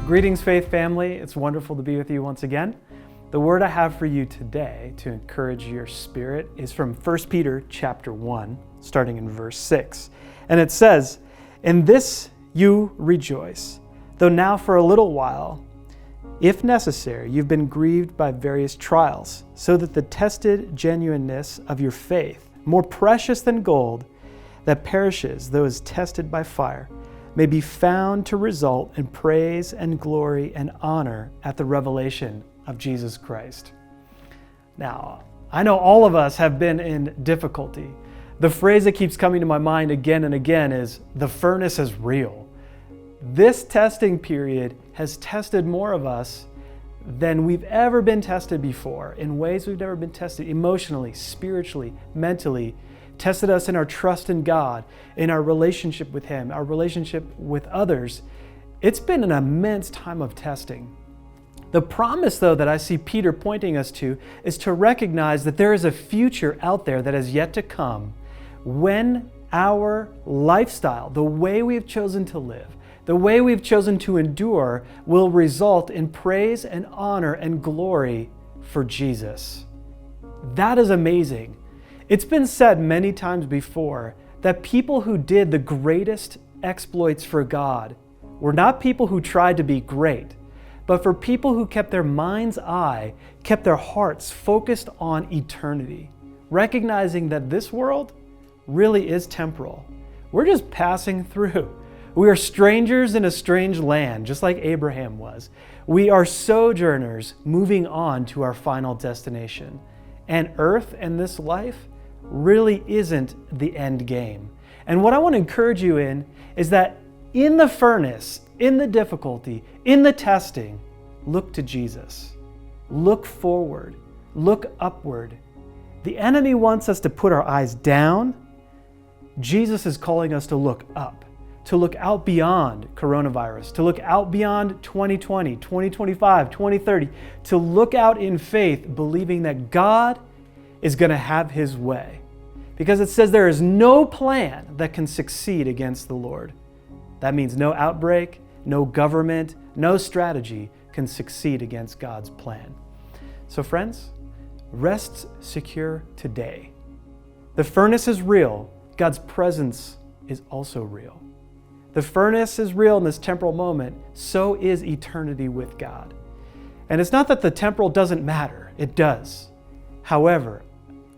Greetings, Faith family. It's wonderful to be with you once again. The word I have for you today to encourage your spirit is from 1 Peter chapter 1, starting in verse 6. And it says, "In this you rejoice, though now for a little while, if necessary, you've been grieved by various trials, so that the tested genuineness of your faith, more precious than gold that perishes though is tested by fire, may be found to result in praise and glory and honor at the revelation of Jesus Christ." Now, I know all of us have been in difficulty. The phrase that keeps coming to my mind again and again is, "the furnace is real." This testing period has tested more of us than we've ever been tested before, in ways we've never been tested emotionally, spiritually, mentally, tested us in our trust in God, in our relationship with Him, our relationship with others. It's been an immense time of testing. The promise, though, that I see Peter pointing us to is to recognize that there is a future out there that is yet to come when our lifestyle, the way we've chosen to live, the way we've chosen to endure, will result in praise and honor and glory for Jesus. That is amazing. It's been said many times before that people who did the greatest exploits for God were not people who tried to be great, but for people who kept their mind's eye, kept their hearts focused on eternity, recognizing that this world really is temporal. We're just passing through. We are strangers in a strange land, just like Abraham was. We are sojourners moving on to our final destination. And earth and this life really isn't the end game. And what I want to encourage you in is that in the furnace, in the difficulty, in the testing, look to Jesus. Look forward. Look upward. The enemy wants us to put our eyes down. Jesus is calling us to look up, to look out beyond coronavirus, to look out beyond 2020, 2025, 2030, to look out in faith, believing that God is going to have His way. Because it says there is no plan that can succeed against the Lord. That means no outbreak, no government, no strategy can succeed against God's plan. So friends, rest secure today. The furnace is real. God's presence is also real. The furnace is real in this temporal moment. So is eternity with God. And it's not that the temporal doesn't matter. It does. However,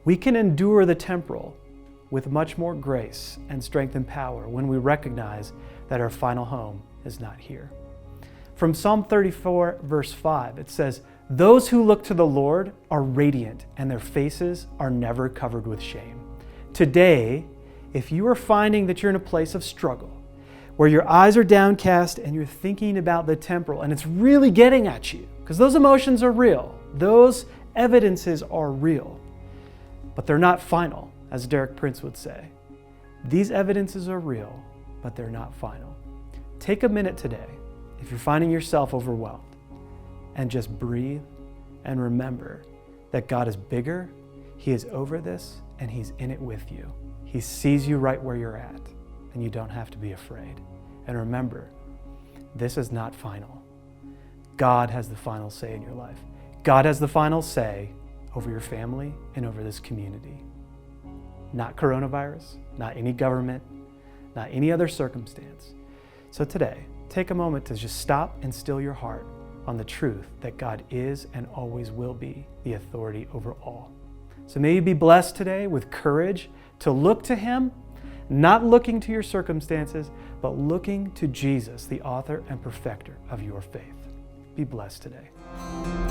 we can endure the temporal with much more grace and strength and power when we recognize that our final home is not here. From Psalm 34, verse 5, it says, "Those who look to the Lord are radiant, and their faces are never covered with shame." Today, if you are finding that you're in a place of struggle, where your eyes are downcast and you're thinking about the temporal, and it's really getting at you, because those emotions are real, those evidences are real, but they're not final, as Derek Prince would say. These evidences are real, but they're not final. Take a minute today, if you're finding yourself overwhelmed, and just breathe and remember that God is bigger, He is over this, and He's in it with you. He sees you right where you're at, and you don't have to be afraid. And remember, this is not final. God has the final say in your life. God has the final say over your family and over this community. Not coronavirus, not any government, not any other circumstance. So today, take a moment to just stop and still your heart on the truth that God is and always will be the authority over all. So may you be blessed today with courage to look to Him, not looking to your circumstances, but looking to Jesus, the author and perfecter of your faith. Be blessed today.